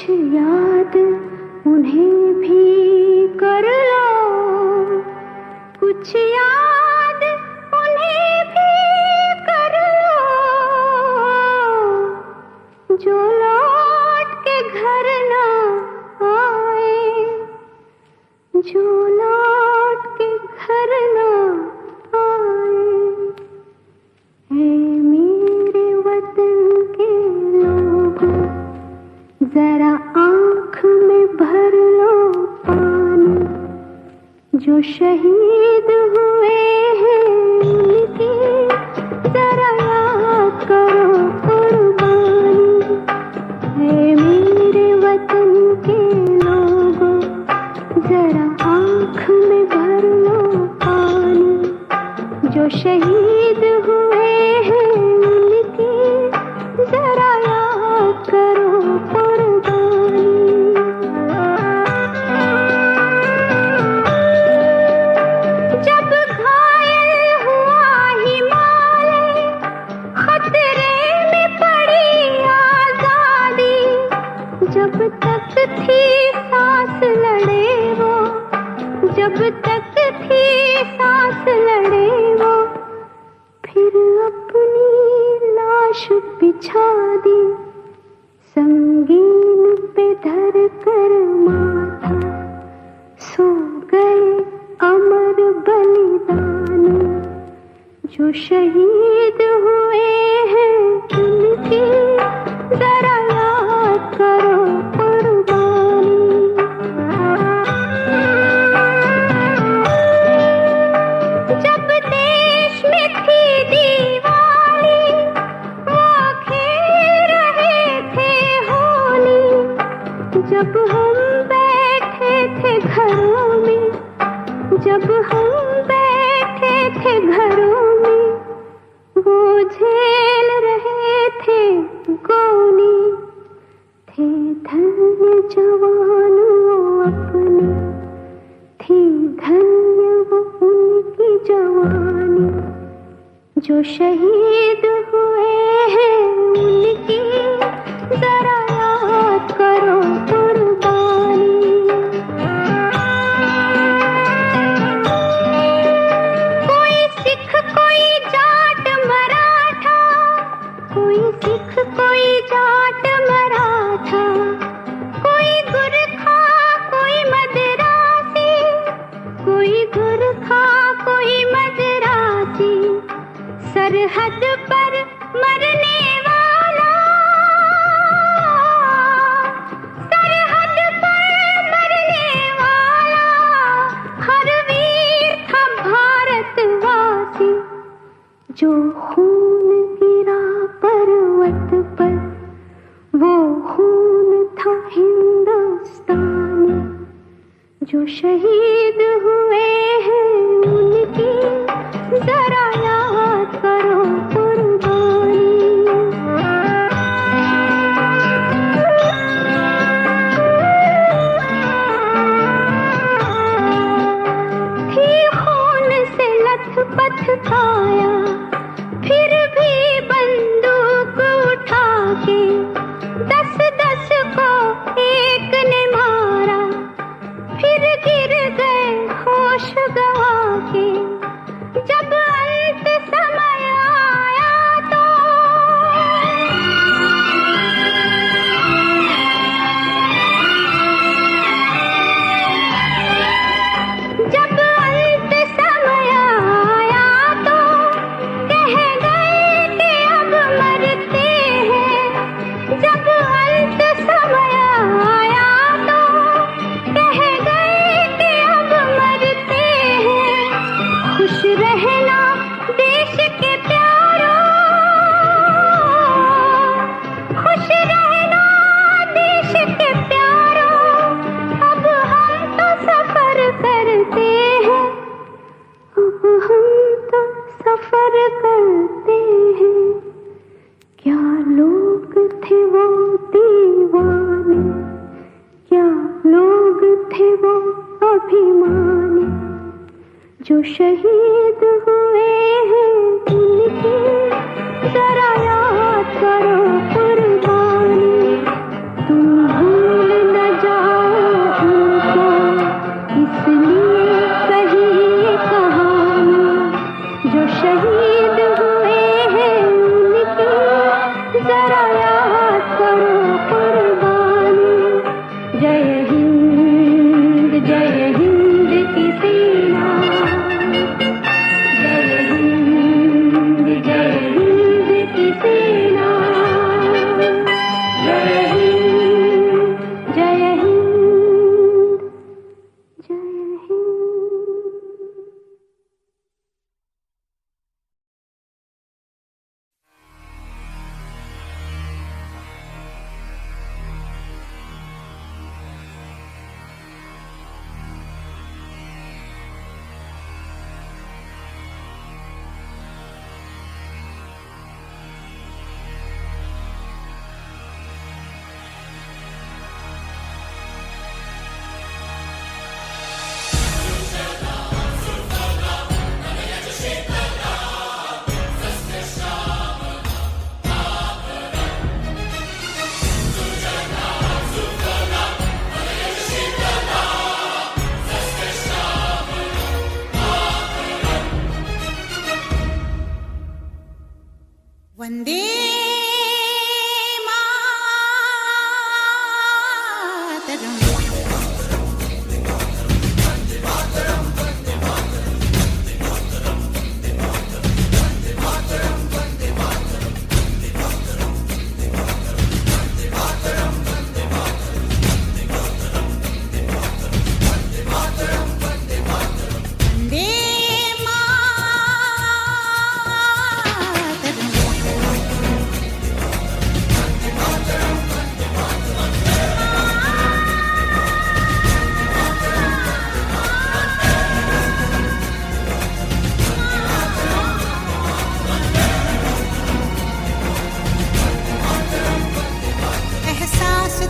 याद उन्हें भी कर लो, कुछ याद उन्हें भी कर लो, जो लौट के घर ना आए, जो लौट के घर ना आए। है मेरे वतन के लोगों, जरा आँख में भर लो पानी, जो शहीद हुए हैं उनकी जरा याद करो कुर्बानी। है मेरे वतन के लोगों, जरा आँख में भर लो पानी, जो शहीद हुए हैं उनकी जरा याद करो कुर्बानी। जब घायल हुआ हिमालय, खतरे में पड़ी आजादी, जब तक थी सांस लड़े वो, जब तक थी सांस लड़े वो, फिर अपनी लाश बिछा दी, संगीन पे धर कर माथा, सो गए अमर बलिदानी, जो शहीद हुए हैं उनकी जरा याद करो कुर्बानी। जब देश में थी दीवाली, वो खेल रहे थे होली, जब हम बैठे थे घरों में, जब हम बैठे थे घरों में, वो झेल रहे थे गोली, थे धन्य जवान वो अपने, थी धन्य वो उनकी जवानी, जो शहीद हुए हैं उनकी जरा याद करो कुर्बानी। कोई सिख कोई जाट मराठा, कोई सिख कोई जाट मराठा, कोई गुरखा कोई मदरासी, कोई गुरखा कोई मदरासी, सरहद पर मरने वाला, सरहद पर मरने वाला, हर वीर था भारतवासी, जो खून गिरा पर्वत पर, वो खून था हिंदुस्तानी, जो शहीद हुए हैं उनकी जरा याद करो कुर्बानी। थी खून से लथपथ काया, फिर भी बंदूक उठा के 10-10 को एक ने मारा, फिर गिर गए होश गवा के, जब अंत समय आया तो, जब अंत समय आया तो कह गए कि अब मरते हैं, जब अंत समय आया तो कह गए कि अब मरते हैं। खुश रहना देश के प्यारों, खुश रहना देश के प्यारों, अब हम तो सफर करते हैं, अब हम तो सफर करते हैं। क्या लोग थे वो दीवाने, क्या लोग थे वो अभिमानी, जो शहीद हुए हैं उनकी जरा याद करो कुर्बानी। तुम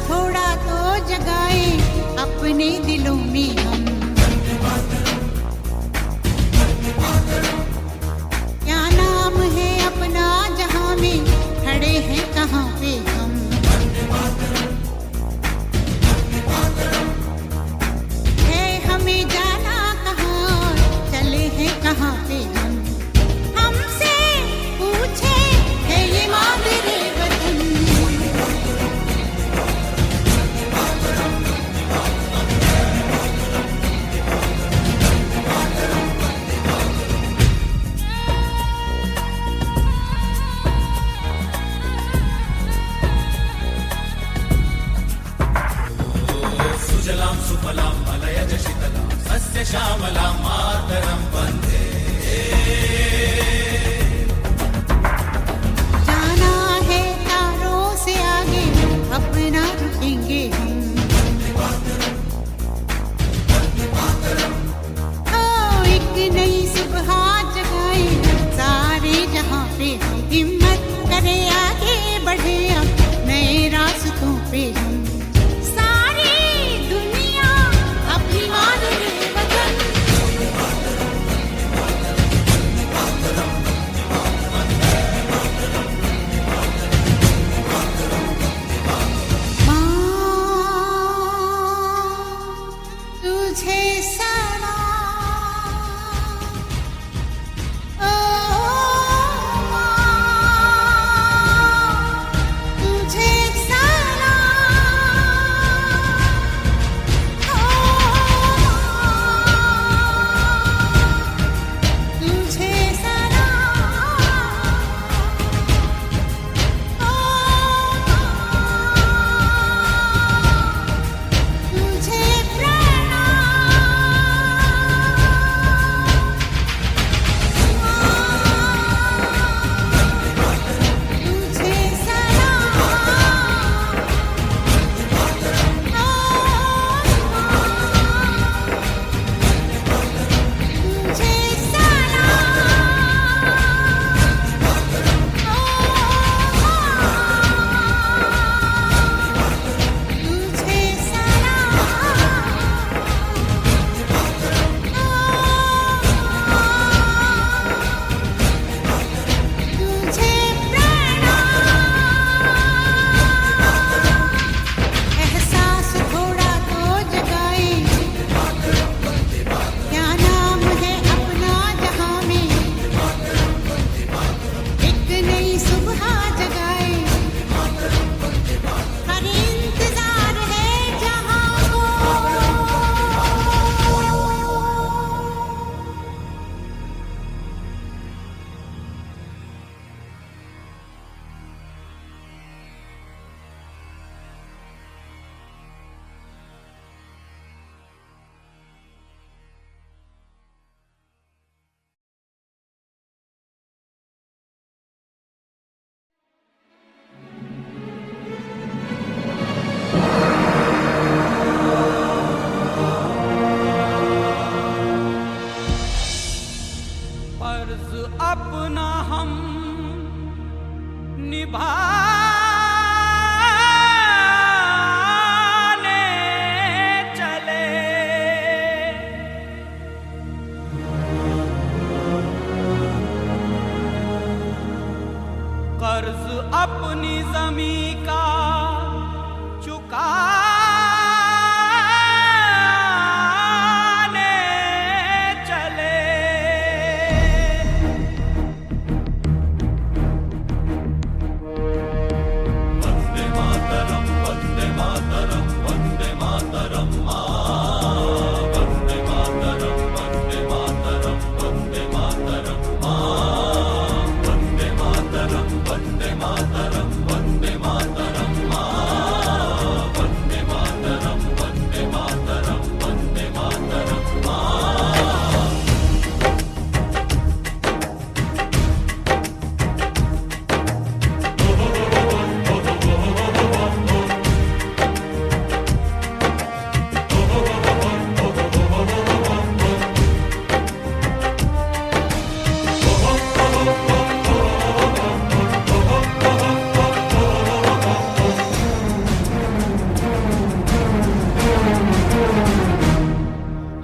थोड़ा तो जगाए अपने दिलों में हम। क्या नाम है अपना जहां में, खड़े हैं कहाँ पे हम। है हमें जाना कहाँ, चले हैं कहाँ पे हम। हमसे पूछे है ये मादरे वतन। सुजलां सुफलां मलयज शीतलां सस्य श्यामलां मातरं वन्दे। जाना है तारों से आगे, अपना रुकेंगे हम। ओ एक नई सुबह जगाए सारे जहां पे हम। हिम्मत करे आगे बढ़े अब नए रास्तों पे हम।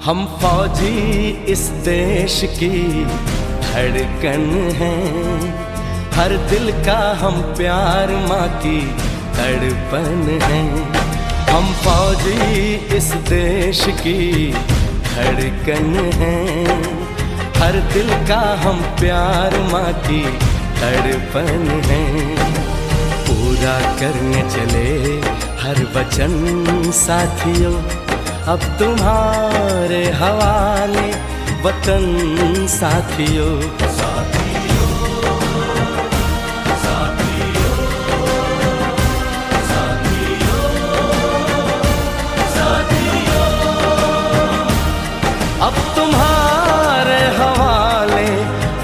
हम फौजी इस देश की धड़कन हैं, हर दिल का हम प्यार माँ की तड़पन हैं। हम फौजी इस देश की धड़कन हैं, हर दिल का हम प्यार माँ की तड़पन हैं। पूरा करने चले हर वचन साथियों, अब तुम्हारे हवाले वतन साथियों। अब तुम्हारे हवाले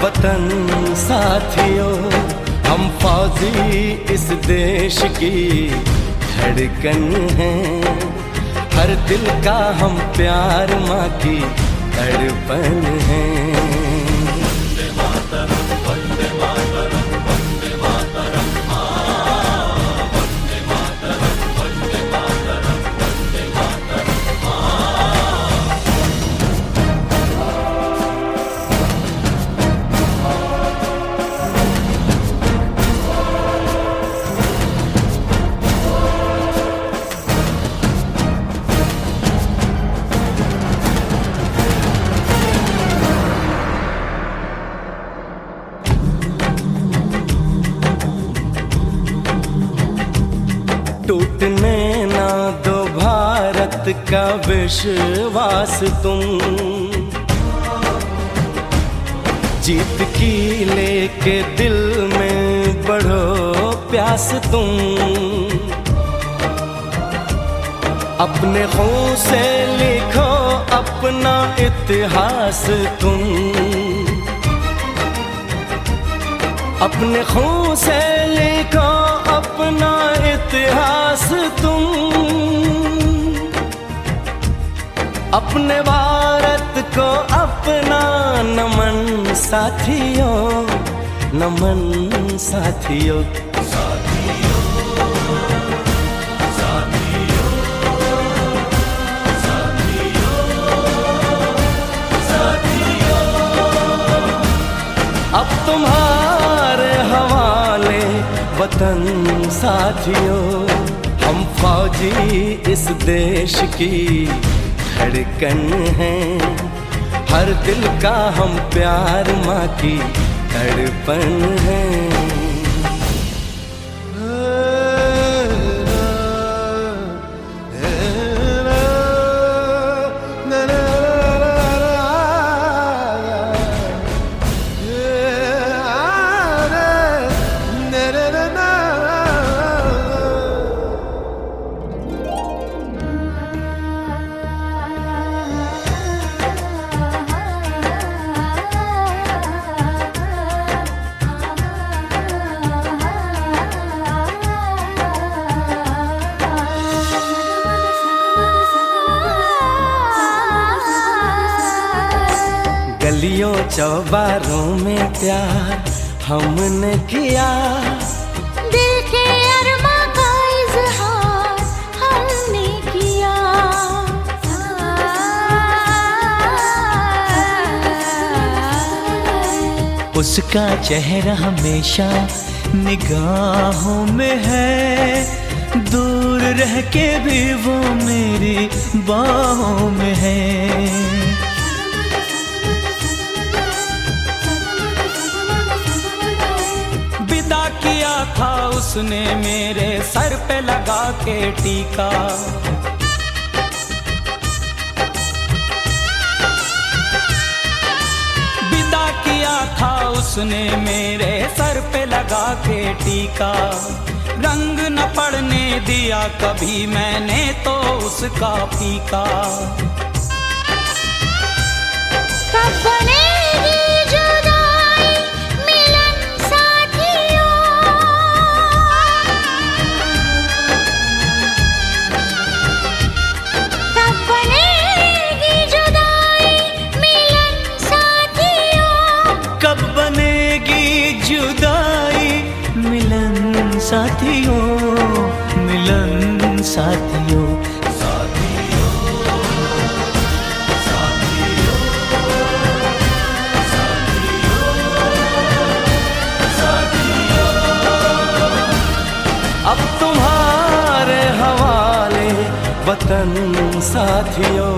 वतन साथियों। हम फौजी इस देश की धड़कन हैं, हर दिल का हम प्यार माँ की तड़पन हैं। वंदे मातरम, वंदे मातरम, वंदे मातरम, वंदे मातरम, वंदे मातरम, वंदे मातरम। टूटने ना दो भारत का विश्वास तुम, जीत की लेके दिल में बढ़ो प्यास तुम। अपने खून से लिखो अपना इतिहास तुम, अपने खून से लिखो अपना इतिहास तुम। अपने भारत को अपना नमन साथियों, नमन साथियों। अब तुम्हारे हवाले वतन साथियों। हम फौजी इस देश की धड़कन हैं, हर दिल का हम प्यार माँ की तड़पन हैं। गलियों चौबारों में प्यार हमने किया, दिल के अरमा का इज़हार हमने किया। उसका चेहरा हमेशा निगाहों में है, दूर रह के भी वो मेरी बाहों में है। विदा किया था उसने मेरे सर पे लगा के टीका, विदा किया था उसने मेरे सर पे लगा के टीका। रंग न पड़ने दिया कभी मैंने तो उसका फीका। कब बनेगी जुदाई मिलन साथियों, कब बनेगी जुदाई मिलन साथियों। कब बनेगी जुदाई मिलन साथियों, मिलन साथियों। वतन साथियों।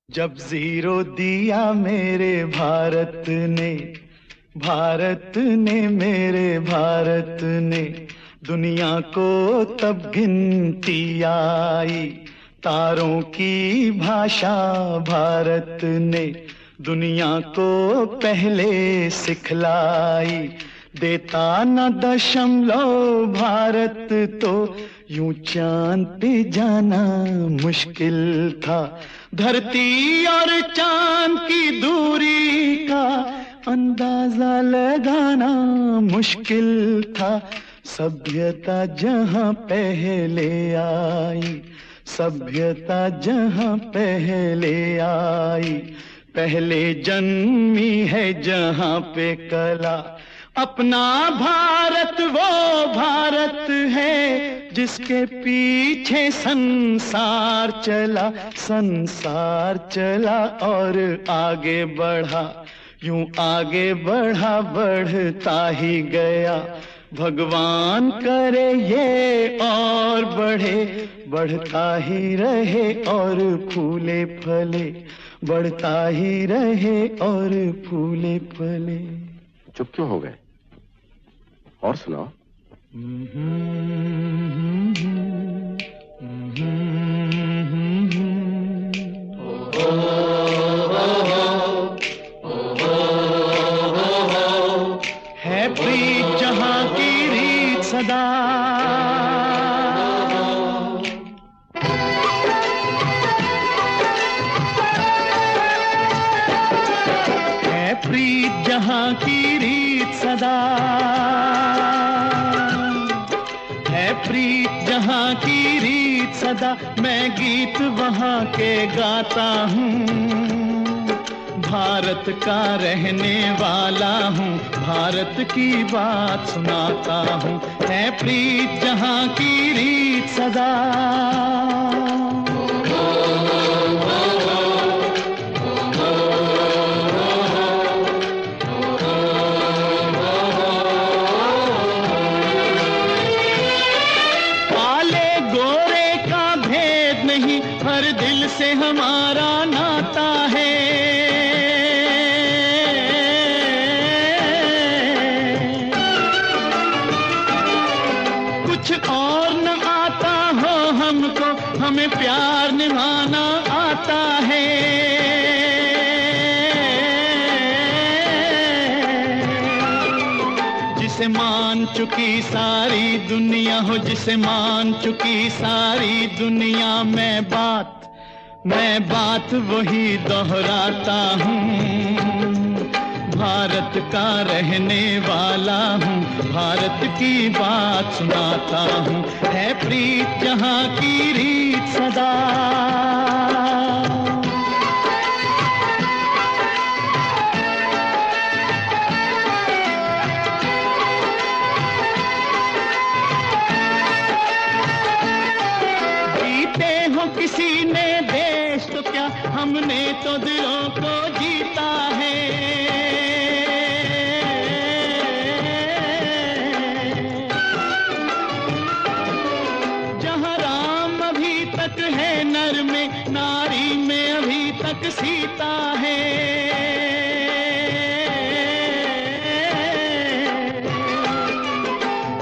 जब जीरो दिया मेरे भारत ने, भारत ने मेरे भारत ने, दुनिया को तब गिनती आई। तारों की भाषा भारत ने दुनिया को पहले सिखलाई। देता न दशमलव भारत तो यूं चांद पे जाना मुश्किल था। धरती और चांद की दूरी का अंदाजा लगाना मुश्किल था। सभ्यता जहां पहले आई, सभ्यता जहां पहले आई, पहले जन्मी है जहां पे कला। अपना भारत वो भारत है जिसके पीछे संसार चला, संसार चला और आगे बढ़ा, यूं आगे बढ़ा बढ़ता ही गया। भगवान करे ये और बढ़े, बढ़ता ही रहे और फूले फले, बढ़ता ही रहे और फूले फले। चुप क्यों हो गए? और सुनाओ। है प्रीत जहां की रीत सदा, है प्रीत जहां की रीत सदा, है प्रीत जहां की रीत सदा। मैं गीत वहां के गाता हूँ, भारत का रहने वाला हूँ, भारत की बात सुनाता हूँ। है प्रीत जहां की रीत सदा, काले गोरे का भेद नहीं, हर दिल से हमारा नाता है। कुछ और न आता हो हमको, हमें प्यार निभाना आता है। जिसे मान चुकी सारी दुनिया हो, जिसे मान चुकी सारी दुनिया, मैं बात वही दोहराता हूँ। भारत का रहने वाला हूँ, भारत की बात सुनाता हूँ। है प्रीत जहां की रीत सदा, जीते हो किसी ने देश तो क्या, हमने तो दिलों को जीता है। है नर में, नारी में अभी तक सीता है।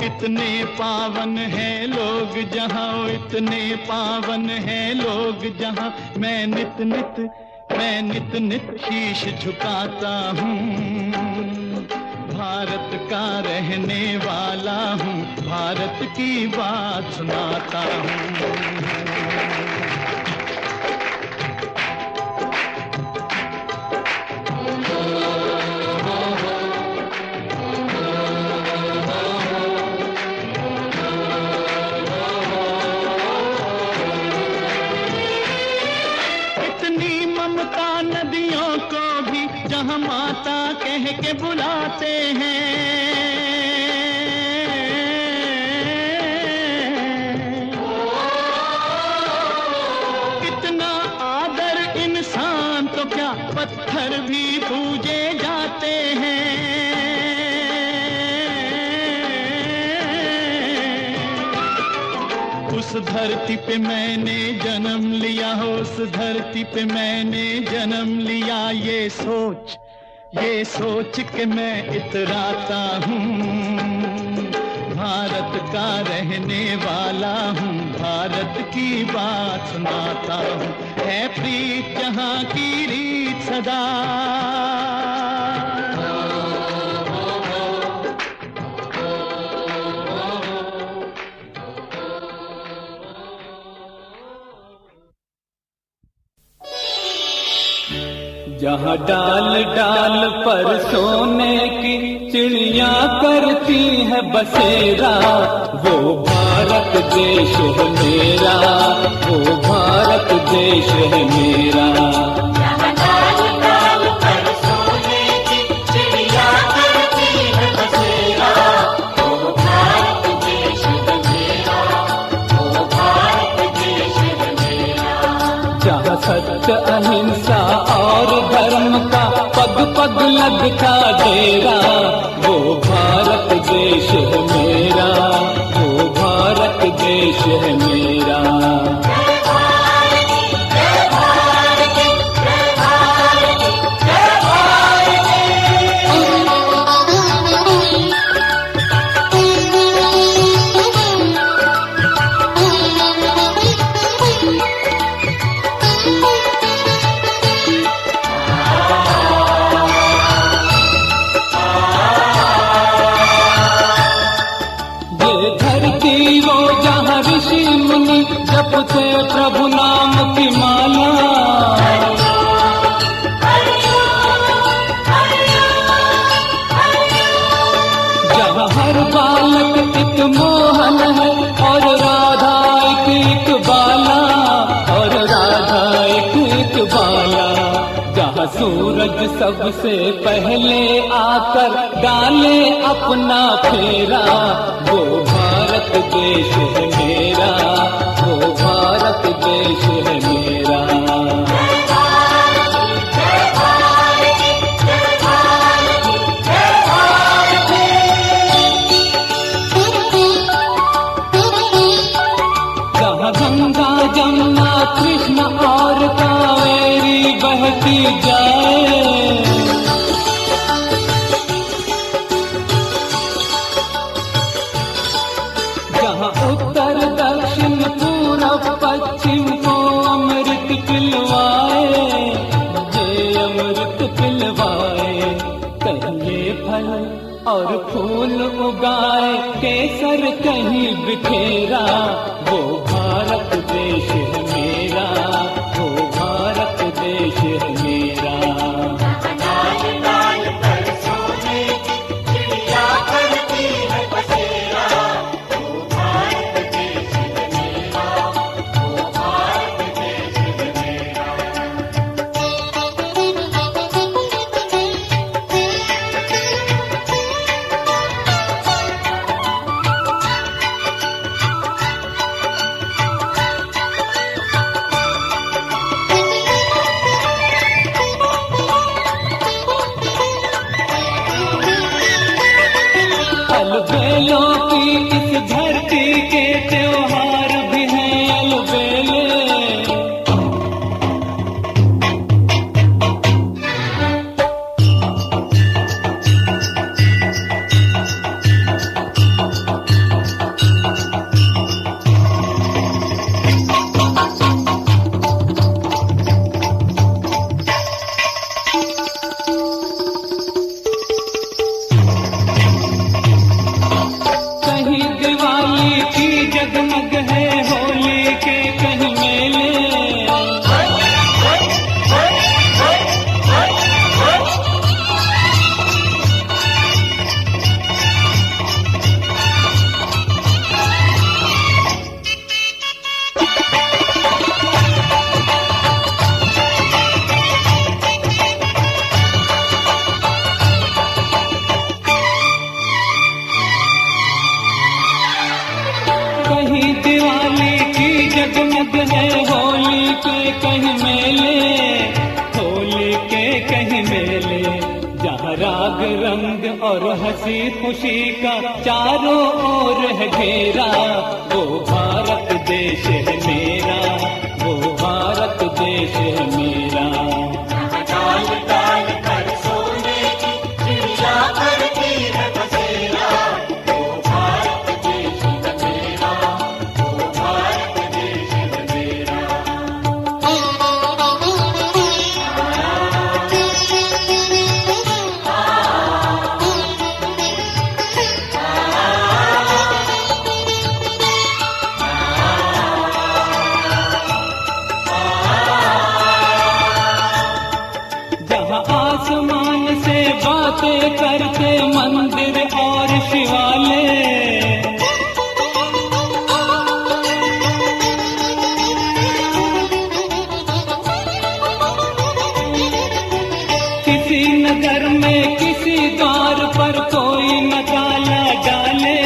इतने पावन है लोग जहां, इतने पावन है लोग जहां, मैं नित नित शीश झुकाता हूँ। भारत का रहने वाला हूँ, भारत की बात सुनाता हूँ। जहाँ माता कह के बुलाते हैं, इतना आदर इंसान तो क्या पत्थर भी पूजे जाते हैं। उस धरती पे मैंने जन्म लिया, उस धरती पे मैंने जन्म लिया, ये सोच के मैं इतराता हूँ। भारत का रहने वाला हूँ, भारत की बात सुनाता हूँ। है प्रीत जहाँ की रीत सदा, जहाँ डाल डाल पर सोने की चिड़िया करती है बसेरा, वो भारत देश है मेरा, वो भारत देश है मेरा। जहाँ डाल डाल पर सोने की चिड़िया करती है बसेरा, वो भारत देश है मेरा, वो भारत देश है मेरा। जहाँ सत्य अहिंसा और धर्म का पग पग लगता डेरा, वो भारत देश है मेरा, वो भारत देश है मेरा। जपते प्रभु नाम की माला, जहाँ हर बालक एक मोहन है और राधा एक बाला, और राधा एक बाला। जहाँ सूरज सबसे पहले आकर डाले अपना फेरा, वो भारत देश है मेरा, वो भारत देश है मेरा। जहाँ गंगा जमुना कृष्ण और कावेरी बहती जाए, जहाँ उत्तर दक्षिण पूरब पश्चिम को अमृत पिलवाए, ये अमृत पिलवाए। पहले फल और फूल उगाए, केसर कहीं बिखेरा, वो भारत देश है मेरा, वो भारत देश है मेरा। कहीं मेले, होली के कहीं मेले, जहाँ राग रंग और हंसी खुशी का चारों ओर है घेरा, वो भारत देश है मेरा, वो भारत देश है मेरा। डाल डाल कर सोने की चिड़िया करती है बसेरा, वो भारत देश है मेरा, वो भारत देश है मेरा। जहाँ आसमान से बातें करते मंदिर और शिवालय, किसी नगर में किसी द्वार पर कोई न ताला डाले,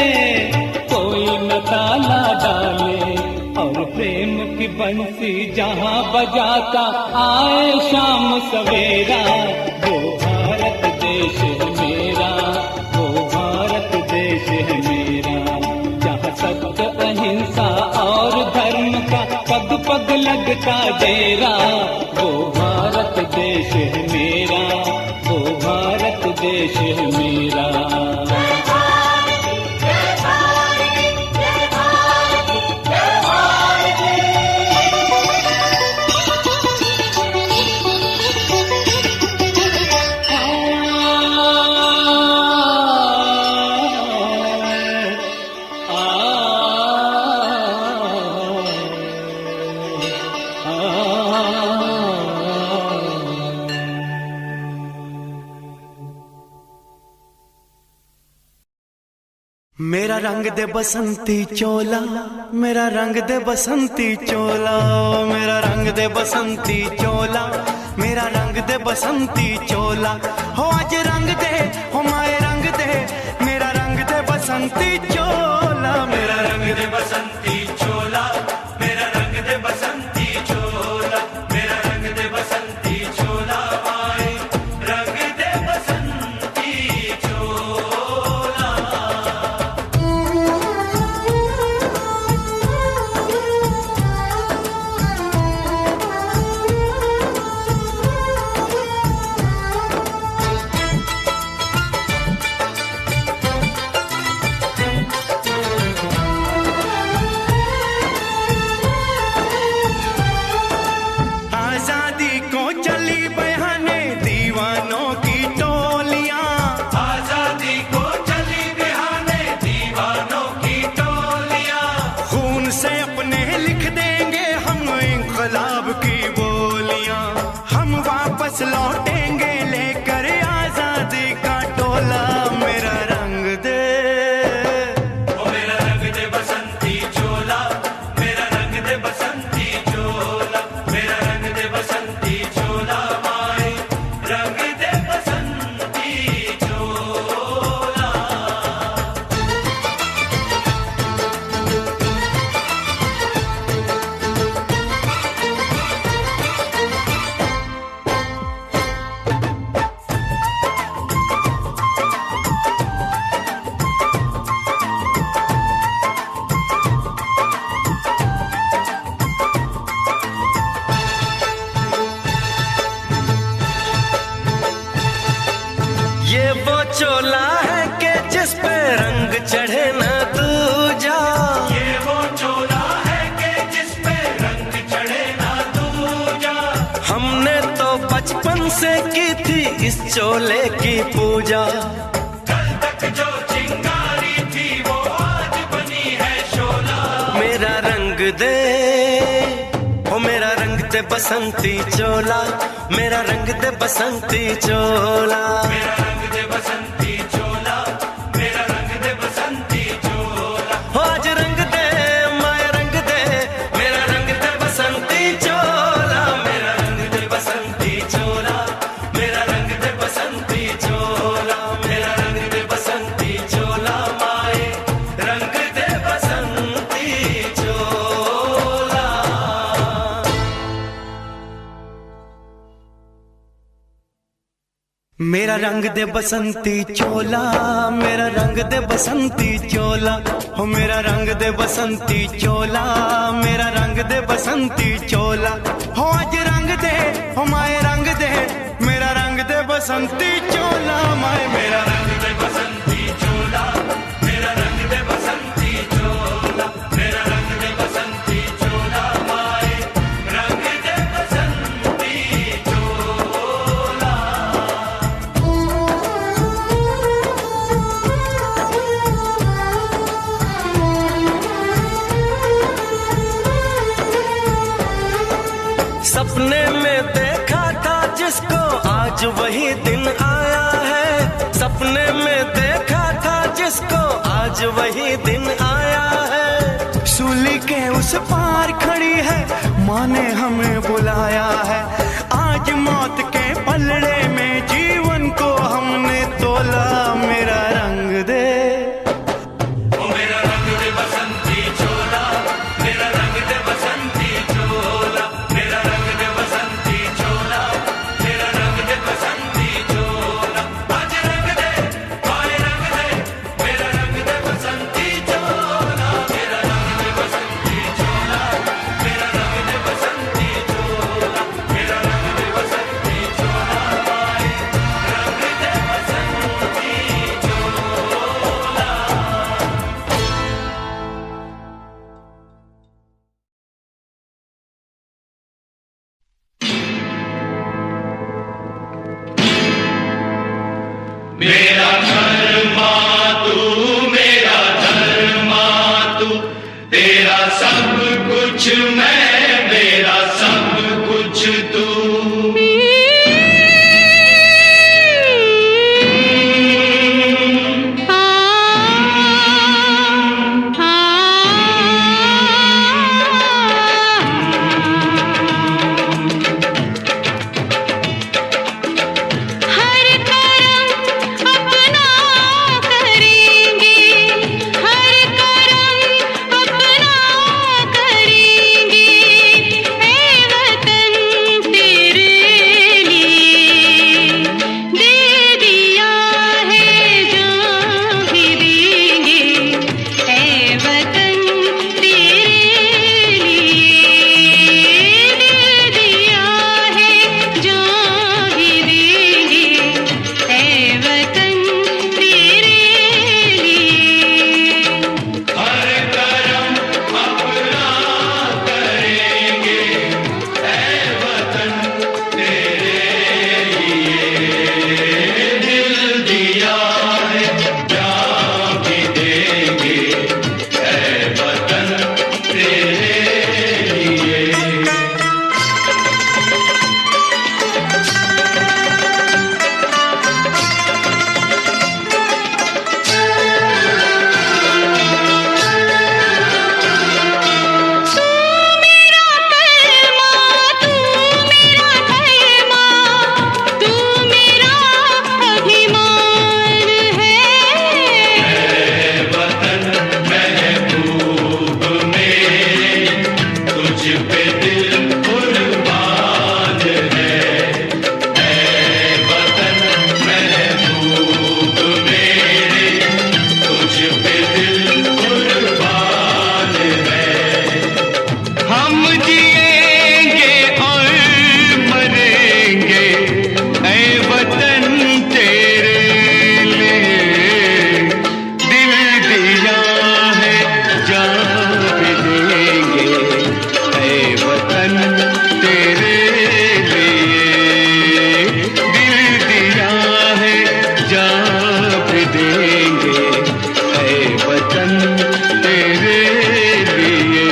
कोई न ताला डाले, और प्रेम की बंसी जहाँ बजाता आए शाम सवेरा, वो भारत देश है मेरा, वो भारत देश है मेरा। जहाँ सत्य अहिंसा और धर्म का पग पग लगता डेरा, वो भारत देश है मेरा, वो भारत देश है मेरा। मेरा रंग दे बसंती चोला, मेरा रंग दे बसंती चोला, मेरा रंग दे बसंती चोला, मेरा रंग दे बसंती चोला, हो आज रंग दे, हो माए रंग दे, मेरा रंग दे बसंती चोला, मेरा रंग दे बसंती चोला, मेरा रंग दे बसंती चोला, मेरा रंग दे बसंती चोला, माए रंग दे बसंती चोला। लौटेंगे लेकर आजादी का टोला, मेरा रंग दे, ओ मेरा रंग दे बसंती चोला, मेरा रंग दे बसंती चोला, मेरा रंग दे बसंती चोला, माए रंग दे बसंती चोला। ये वो चोला है कि जिस पे रंग चढ़े ना दूजा, ये वो चोला है कि जिस पे रंग चढ़े ना दूजा, हमने तो बचपन से की थी इस चोले की पूजा, कल तक जो चिंगारी थी वो आज बनी है शोला, मेरा रंग दे, ओ मेरा रंग दे बसंती चोला, मेरा रंग दे बसंती चोला, मेरा रंग दे बसंती चोला, मेरा रंग दे बसंती चोला, हो आज रंग दे, माया रंग दे, मेरा रंग दे बसंती चोला, मेरा रंग दे बसंती चोला, मेरा रंग दे बसंती चोला, मेरा रंग दे बसंती चोला, माए रंग दे बसंती चोला। मेरा रंग दे बसंती चोला, मेरा रंग दे बसंती चोला, हो मेरा रंग दे बसंती चोला, मेरा रंग दे बसंती चोला, हो अज रंग दे, हो माए रंग दे, मेरा रंग दे बसंती चोला, माए मेरा रंग दे बसंती चोला, मेरा रंग दे बसंती चोला, मेरा रंग दे बसंती चोला, माए रंग दे बसंती चोला। सपने में देखा था जिसको आज वही दिन आया है, सपने में देखा था जिसको आज वही दिन आया है। सूली के उस पार खड़ी है, माँ ने हमें बुलाया है। आज मौत के पलड़े में जीवन को हमने तोला। मेरा रंग दे, मेरा रंग दे बसंती चोला, मेरा रंग दे बसंती चोला, मेरा रंग दे बसंती चोला, मेरा रंग दे बसंती चोला। आज रंग दे, माए रंग दे, मेरा रंग दे बसंती चोला, मेरा रंग दे बसंती चोला, मेरा रंग दे बसंती चोला, मेरा रंग दे बसंती चोला, माए रंग दे बसंती चोला। मेरा धर्मा तू, मेरा धर्मा तू, तेरा सब कुछ मैं, मेरा सब कुछ तू। हर करम अपना करेंगे, हर करम अपना करेंगे, ऐ वतन तेरे लिए दे दिया है जान भी देंगे, ऐ वतन तेरे लिए दे दिया है जान भी देंगे, ऐ वतन तेरे लिए। हर करम अपना करेंगे, ऐ वतन तेरे लिए दिल दिया है जान भी देंगे, ऐ वतन तेरे लिए। तू मेरा कलमा, तू मेरा धर्मा, तू मेरा अभिमान है। वतन महबूब मेरे, तुझ पे दिल कुर्बान है। ऐ वतन महबूब मेरे, तुझ पे दिल कुर्बान है। हम जिएंगे और मरेंगे, ऐ वतन तेरे लिए दिल दिया है जान भी देंगे, ऐ वतन तेरे लिए दिल दिया है जान भी देंगे, ऐ वतन तेरे लिए।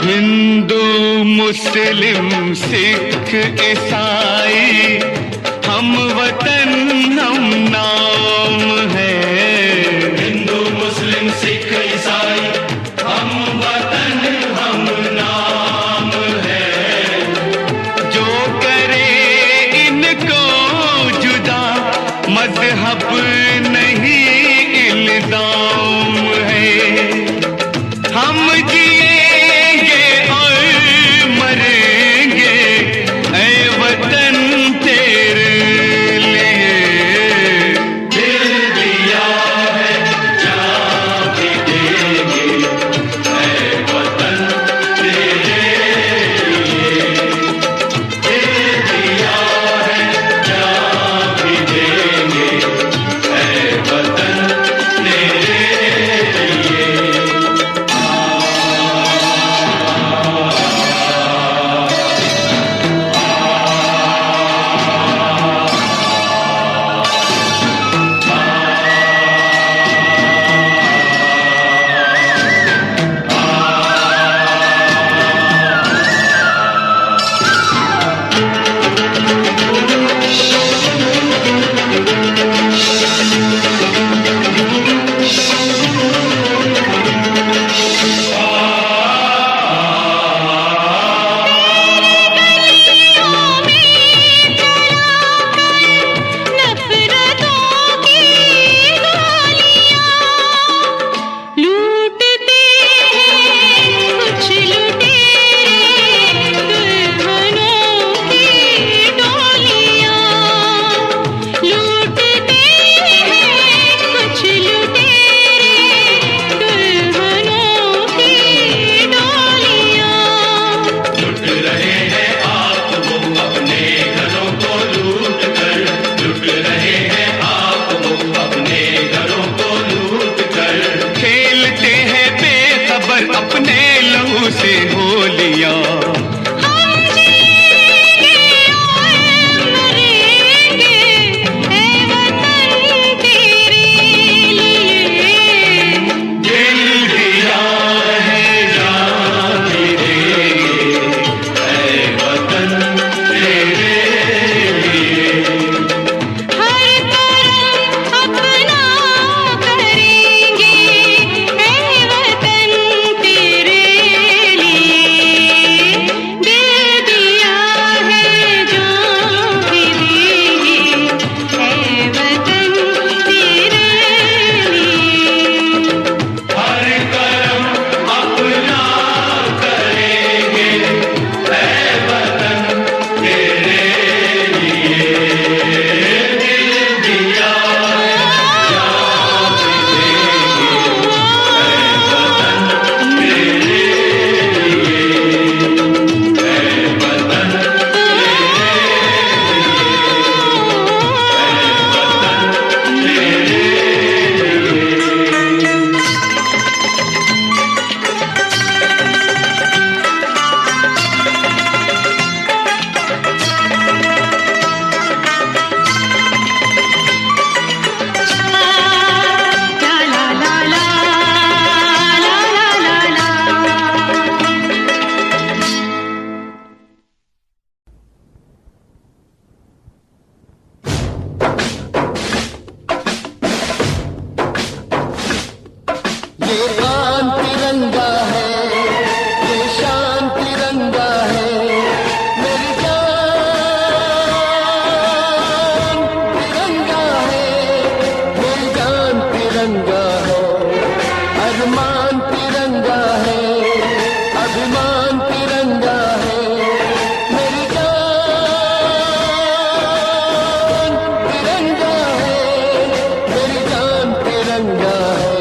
हिंदू मुस्लिम सिख ईसाई, हम वतन हम नाम है। हिंदू मुस्लिम सिख ईसाई, हम वतन हम नाम है। जो करे इनको जुदा, मजहब नहीं इल्जाम है। हम जिए अरमान तिरंगा है, अभिमान तिरंगा है, मेरी जान तिरंगा है, मेरी जान तिरंगा है।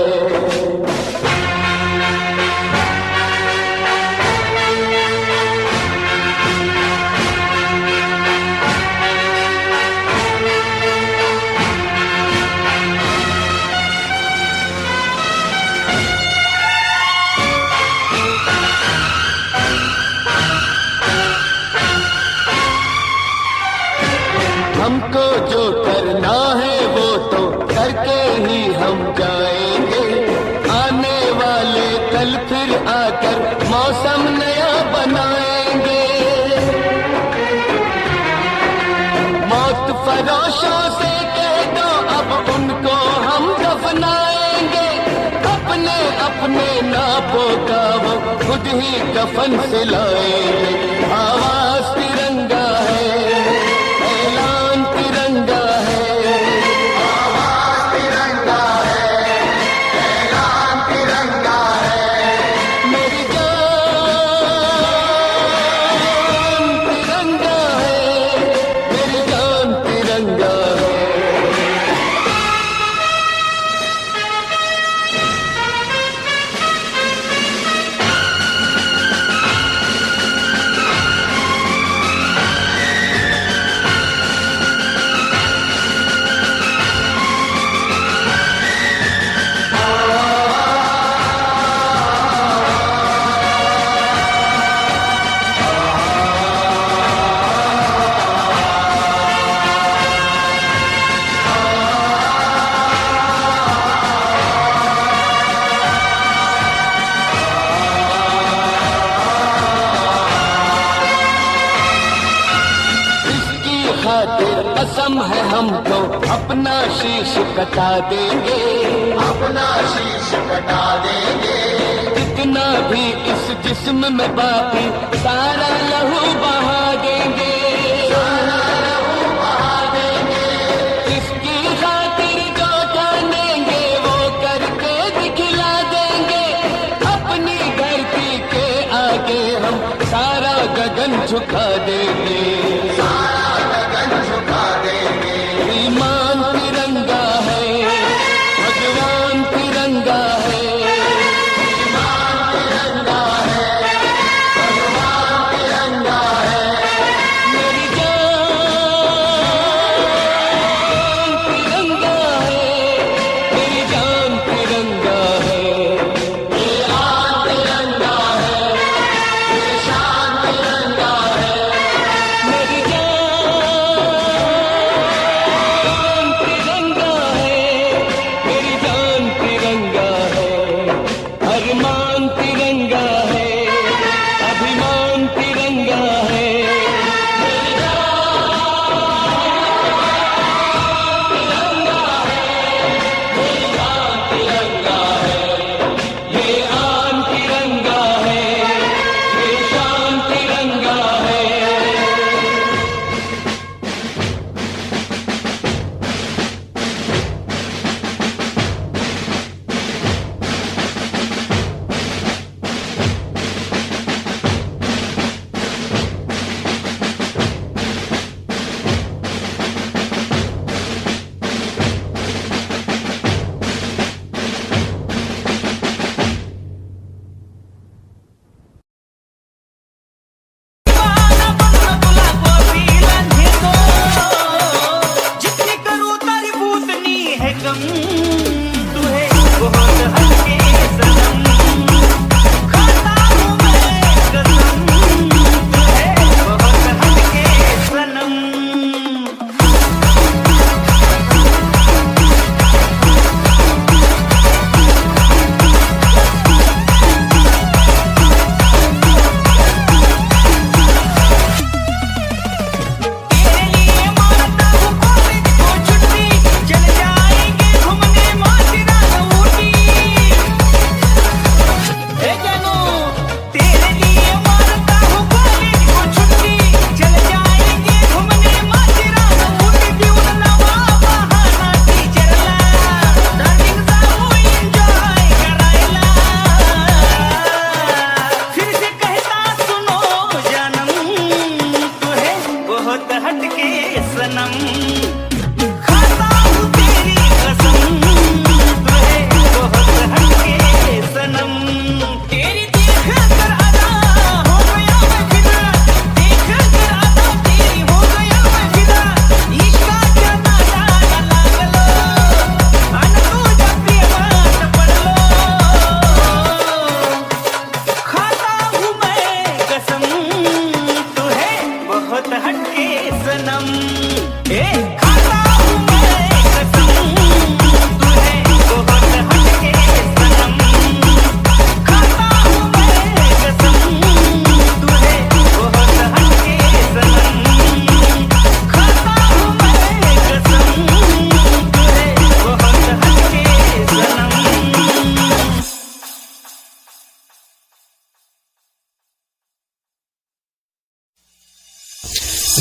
हमको जो करना है वो तो करके ही हम जाएंगे, आने वाले कल फिर आकर मौसम नया बनाएंगे। मौत फरोशों से कह दो अब उनको हम दफनाएंगे, अपने अपने नापों का वो खुद ही कफन सिलाएंगे। आवाज तिरंगा है, ऐलान तिरंगा है, आवाज तिरंगा है, ऐलान तिरंगा है, मेरी जान तिरंगा है, मेरी जान तिरंगा है। खातिर कसम है हमको अपना शीश कटा देंगे, अपना शीश कटा देंगे, जितना भी इस जिस्म में बाकी सारा लहू बहा देंगे, सारा लहू बहा देंगे। इसकी खातिर जो जानेंगे वो करके दिखला देंगे, अपनी धरती के आगे हम सारा गगन झुका देंगे, झुका देंगे। ईमान तिरंगा है, भगवान तिरंगा है, ईमान तिरंगा है, भगवान तिरंगा है, मेरी जान तिरंगा है, मेरी जान तिरंगा है। ये आन तिरंगा है, ये शान तिरंगा है, मेरी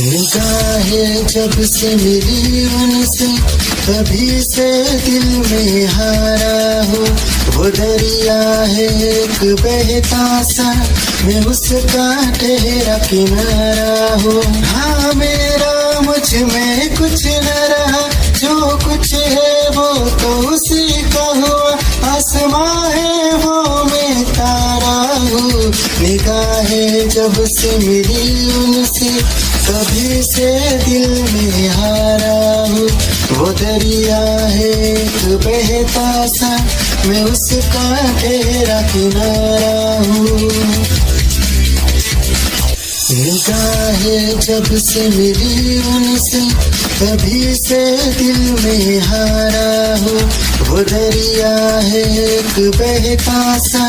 निगाहें जब से मिली उनसे तभी से दिल में हारा हूँ। वो दरिया है एक बहता सा, मैं उसका ठहरा किनारा हूँ। हाँ मेरा मुझ में कुछ न रहा, जो कुछ है वो तो उसी का हुआ। आसमां है वो मैं तारा हूँ। निगाहें जब से मिली उनसे तभी से दिल में हारा हूँ। वो दरिया है एक बहता सा, मैं उसका ठहरा किनारा हूँ। निगाहें जब से मिली उनसे तभी से दिल में हारा हूँ। वो दरिया है एक बहता सा,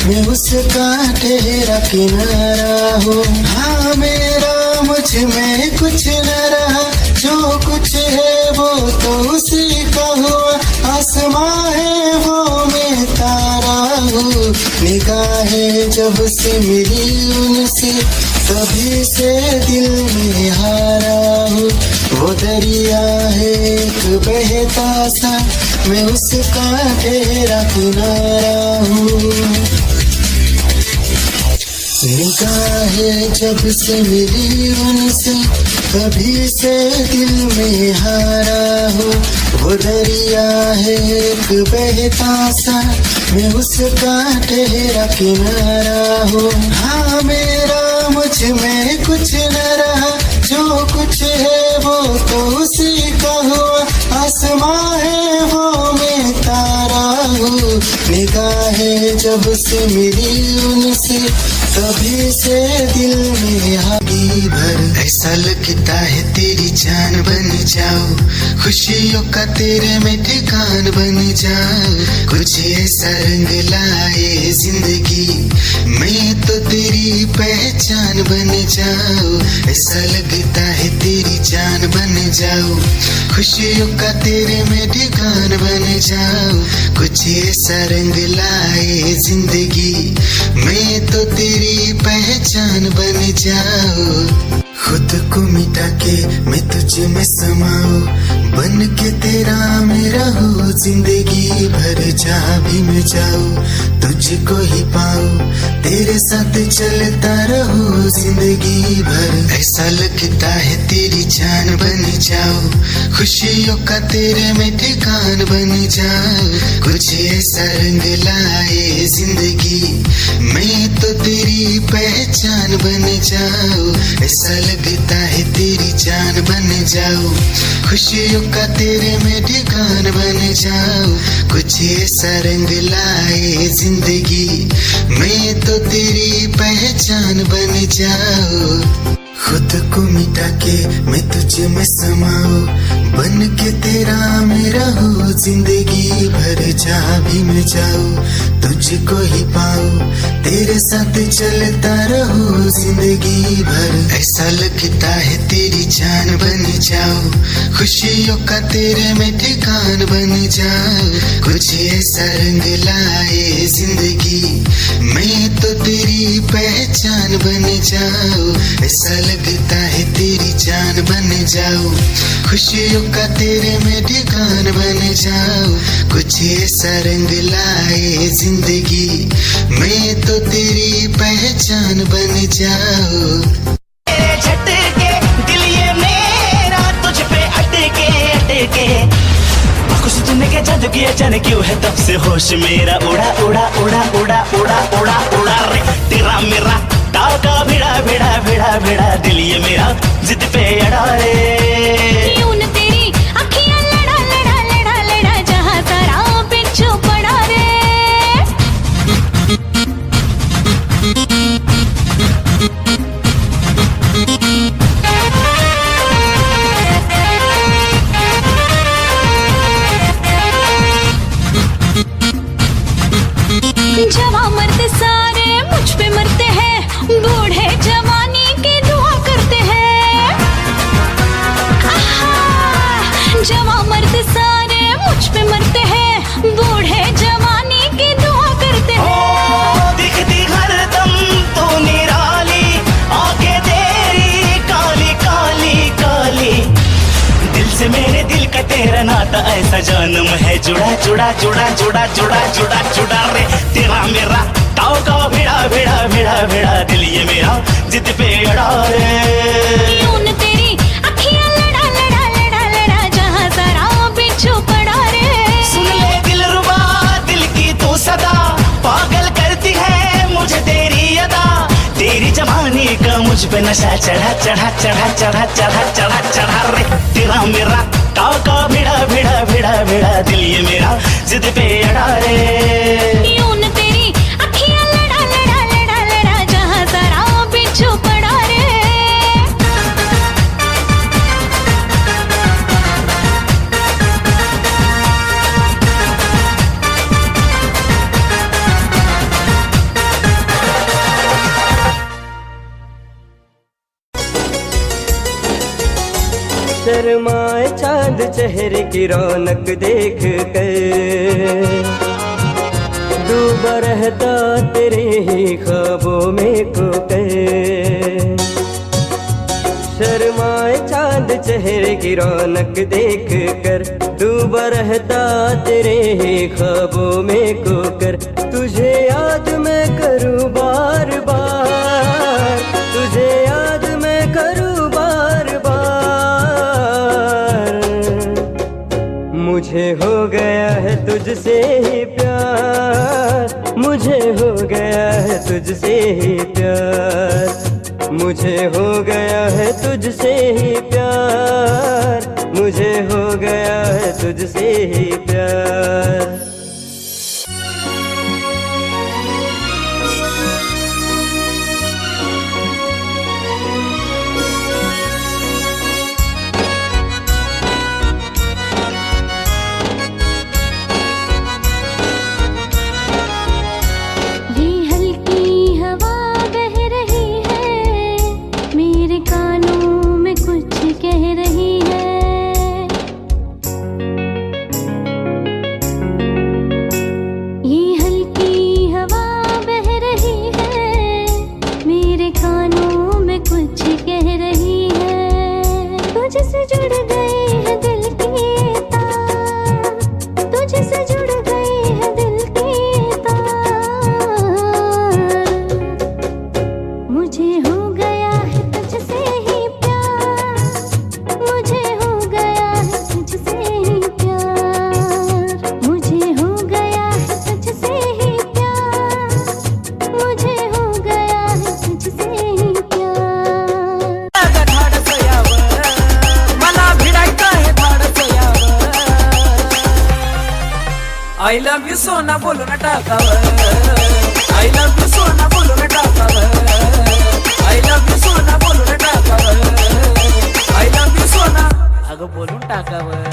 मैं उसका ठहरा किनारा हूँ। हाँ मेरा मुझ में कुछ न रहा, जो कुछ है वो तो उसी का हुआ। आसमां है वो मैं तारा हूँ। निगाहें जब से मिली उनसे तभी से दिल में हारा हूँ। वो दरिया है एक बहता सा, मैं उसका ठहरा किनारा हूँ। निगाहें जब से मिली उनसे तभी से दिल में हारा हूँ। वो दरिया है एक बहता सा, मैं उसका ठहरा किनारा हूँ। हाँ मेरा मुझ में कुछ न रहा, जो कुछ है वो तो उसी का हुआ। आसमां है वो मैं तारा हूँ। निगाहें जब से मिली उनसे तभी से दिल में आगी भर। ऐसा लगता है तेरी जान बन जाओ, खुशियों का तेरे में ठिकान बन जाओ। कुछ ऐसा रंग लाए जिंदगी, मैं तो तेरी पहचान बन जाओ। ऐसा लगता है तेरी जान बन जाओ, खुशियों का तेरे में ठिकान बन जाओ। कुछ ऐसा रंग लाए जिंदगी, मैं तो तेरी पहचान बन जाओ। खुद को मिटा के मैं तुझ में समाऊं, बन के तेरा मेरा हो जिंदगी भर। जहाँ भी मैं जाऊँ तुझको ही पाऊँ, तेरे साथ चलता रहो जिंदगी भर। ऐसा लगता है तेरी जान बन जाओ, खुशियों का तेरे में ठिकान बन जाओ। कुछ ऐसा रंग लाए जिंदगी, मैं तो तेरी पहचान बन जाओ। ऐसा लगता है तेरी जान बन जाओ, खुशियों का तेरे में ठिकान बन जाओ। कुछ ऐसा रंग लाए जिंदगी, मैं तो तेरी पहचान बन जाओ। खुद को मिटा के मैं तुझ में समाऊं, बन के तेरा मेरा हो जिंदगी भर। जहाँ भी मैं जाऊँ तुझको ही पाऊँ, तेरे साथ चलता रहो जिंदगी भर। ऐसा लगता है तेरी जान बन जाओ, खुशियों का तेरे में ठिकान बन जाओ। कुछ ऐसा रंग लाए जिंदगी, मैं तो तेरी पहचान बन जाओ। ऐसा लगता है तेरी जान बन जाओ, खुशियों का तेरे में ठिकान बन जाओ। कुछ ऐसा रंग लाए जिंदगी, मैं तो तेरी पहचान बन जाओ। झटके दिल ये मेरा तुझ पे अटके अटके, कुछ तूने क्या जादू किया जाने क्यों है तब से होश मेरा उड़ा उड़ा उड़ा उड़ा उड़ा उड़ा उड़ा रे। तेरा मेरा ताका भिड़ा भिड़ा भिड़ा भिड़ा, दिल ये मेरा जिद पे अड़ा रे। यूं न तेरी अखियां लड़ा लड़ा लड़ा लड़ा, जहाँ तारा पिछू पड़ा रे। जवां मर्द सारे मुझ पे मरते हैं, बूढ़े जवानी की दुआ करते हैं। जवां मर्द सारे मुझ पे मरते हैं, बूढ़े जवानी की दुआ करते हैं। दिखती हरदम तू निराली, आंखें तेरी काली काली। जन्म है जुड़ा जुड़ा जुड़ा जुड़ा जुड़ा जुड़ा जुड़ा रे तेरा मेरा ताव का भिड़ा भिड़ा भिड़ा भिड़ा दिल ये मेरा जिद पे अड़ा रे यूं तेरी अखियां लड़ा लड़ा लड़ा लड़ा जहां जरा बिच्छू पड़ा रे सुन ले दिलरुबा दिल की तू सदा पागल करती है मुझे तेरी अदा तेरी जवानी का मुझ पे नशा चढ़ा चढ़ा चढ़ा चढ़ा चढ़ा चढ़ा चढ़ा रे तेरा मेरा ताव का भिड़ा भिड़ा भिड़ा भिड़ा दिल ये मेरा जिद पे अड़ा रे यूं तेरी अखियां लड़ा लड़ा लड़ा लड़ा जहां जरा बिच्छू पड़ा रे शर्माए चांद चेहरे की रौनक देख कर डूबा रहता तेरे ही ख्वाबों में खोकर शर्माए चांद चेहरे की रौनक देख कर डूबा रहता तेरे ही ख्वाबों में खोकर तुझे याद मैं करूं बार बार तुझे याद मैं करूं बार बार मुझे हो गया है तुझसे ही प्यार मुझे हो गया है तुझसे ही प्यार मुझे हो गया है तुझसे ही प्यार मुझे हो गया है तुझसे ही प्यार I love you सोना बोलो ना टाकावर I love you सोना बोलो ना टाकावर I love you सोना बोलो ना टाकावर I love you सोना अगं बोलून टाकावर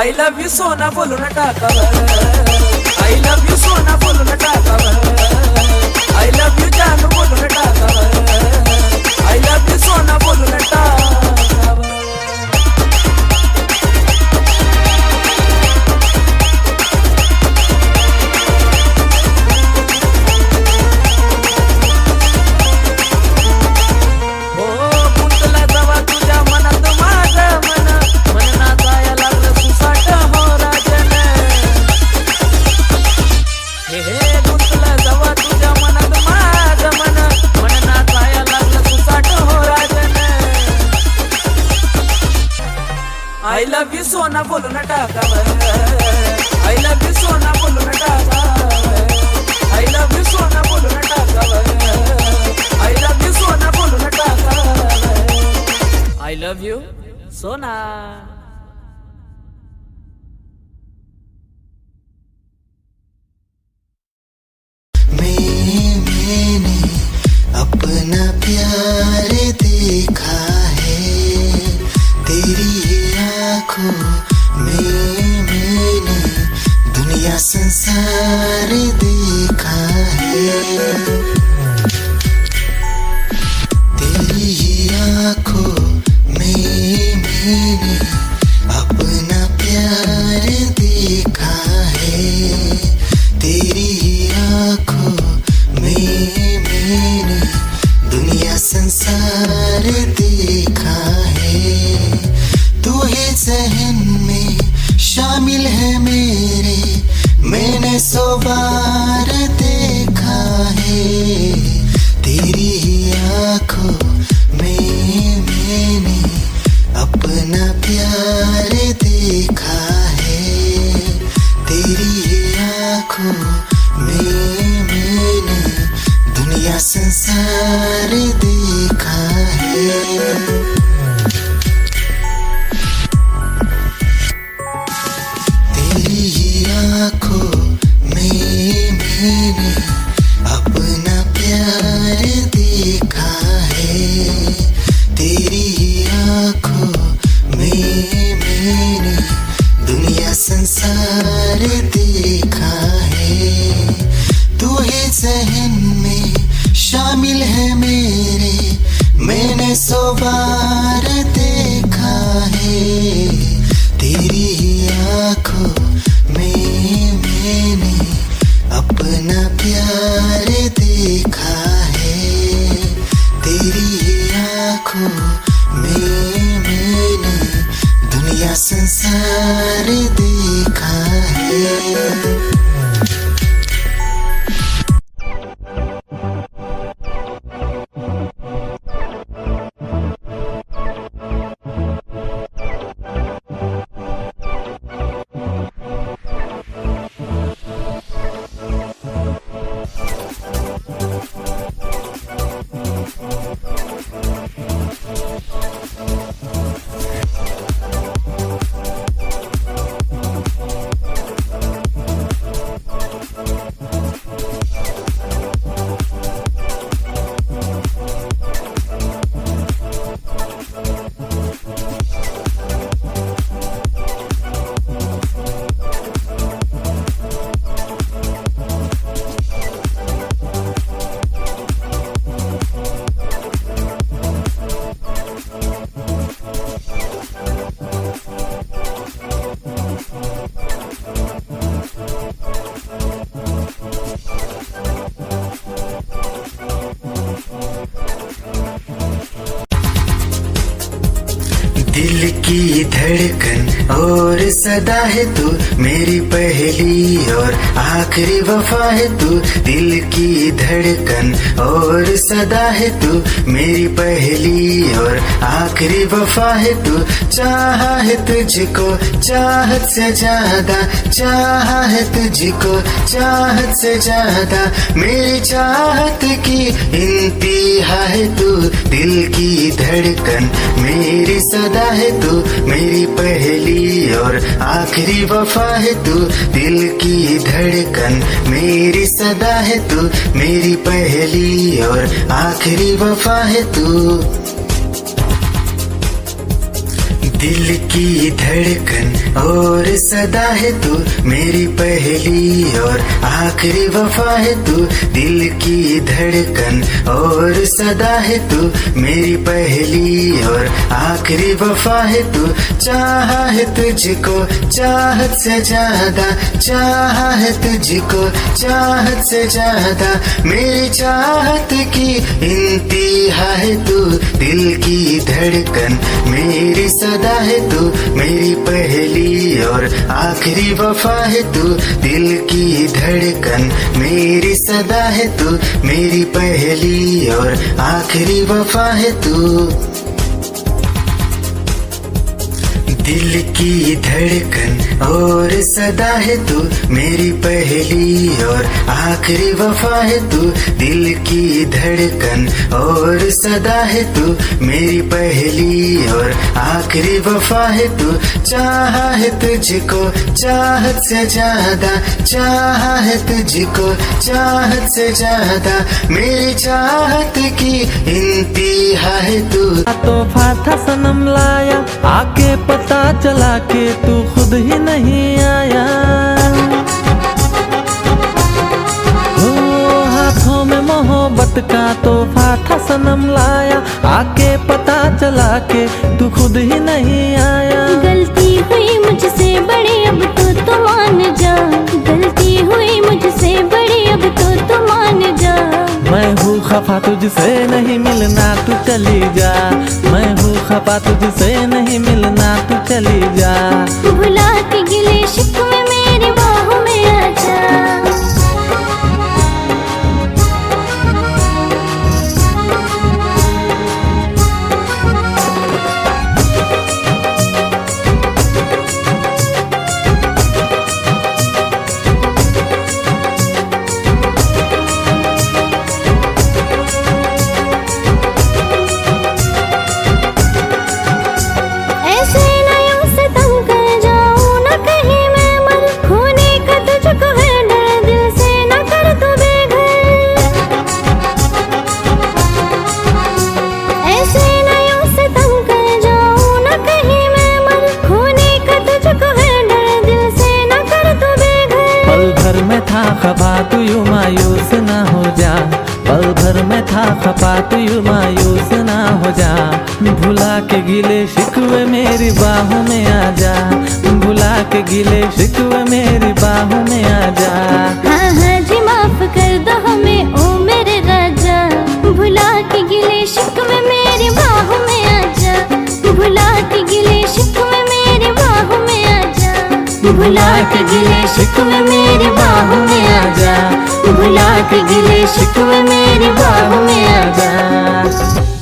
I love you सोना बोलो ना टाकावर I love you सोना बोलो ना टाकावर I love you जानू बोलो ना टाकावर I love you सोना बोलो ना टाकावर I love you सोना बोलो ना टाकावर I love you सोना बोलो ना टाकावर I love you सोना बोलो ना टाकावर I love you सोना बोलो ना टाकावर I love you सोना मैंने अपना प्यार देखा संसार देखा है, तेरी ही आंखों में मैंने अपना प्यार देखा है, तेरी ही आंखों में मैंने दुनिया संसार देखा है। तू ही ज़हन में शामिल है मेरे, मैंने 100 बार देखा है, तेरी ही आंखों में मैंने अपना प्यार देखा है, तेरी ही आंखों में मैंने दुनिया संसार देखा है। तेरी ही आंखों में मैंने अपना प्यार देखा है, तेरी ही आंखों में मैंने दुनिया संसार देखा है। तू ही ज़हन में शामिल है मेरे, मैंने 100 बार देखा है, तेरी ही आंखों में मैंने अपना प्यार देखा है, तेरी ही आंखों में मैंने दुनिया संसार देखा है। दिल की धड़कन और सदा है तू, मेरी पहली और आखिरी वफा है तू। दिल की धड़कन और सदा है तू, मेरी पहली और आखिरी वफा है तू। चाहा है तुझको चाहत से ज्यादा, चाहा है तुझको चाहत से ज्यादा, मेरी चाहत की इंतहा है तू। दिल की धड़कन मेरी सदा है तू, मेरी पहली और आखिरी वफा है तू। दिल की धड़कन मेरी सदा है तू, मेरी पहली और आखिरी वफा है तू। दिल की धड़कन और सदा है तू, मेरी पहली और आखिरी वफा है तू। दिल की धड़कन और सदा है तू, मेरी पहली और आखिरी वफा है तू। चाहा है तुझको चाहत से ज्यादा, चाहा है तुझको चाहत से ज्यादा, मेरी चाहत की इंतहा है तू। दिल की धड़कन मेरी सदा है तू, मेरी पहली और आखिरी वफा है तू। दिल की धड़कन मेरी सदा है तू, मेरी पहली और आखिरी वफा है तू। दिल की धड़कन और सदा है तू, मेरी पहली और आखिरी वफा है तू। दिल की धड़कन और सदा है तू, मेरी पहली और आखिरी वफा है तू। चाहा है तुझको चाहत से ज्यादा, चाहा है तुझको चाहत से ज्यादा, मेरी चाहत की इंतहा है तू। तोहफा था सनम लाया, आके पता चला के तू खुद ही नहीं आया। तोहफा था सनम लाया, आके पता चला के तू खुद ही नहीं आया। गलती हुई मुझसे बड़ी अब तो मान जा, गलती हुई मुझसे बड़ी अब तो मान जा। मैं हूँ खफा तुझसे नहीं मिलना तू चली जा, मैं हूँ खफा तुझसे नहीं मिलना तू चली जा। भुला के गिले शिकवे मेरी बाहों में आ जा। खफा तू यूं मायूस ना हो जा, पल भर में था खफा तू यूं मायूस ना हो जा। भुला के गिले शिकवे मेरी बाहों में आ जा, भुला के गिले शिकवे मेरी बाहों में आ जा। हाँ हाँ जी माफ कर दो हमें ओ मेरे राजा, भुला के गिले शिकवे मेरी बाहों में आ जा। भुला के गिले शिकवे मेरी बाहों में आ जा, भुला के गिले शिकवे मेरी बाहों में आ जा। भुला के गिले शिकवे मेरी बाहों में आ जा।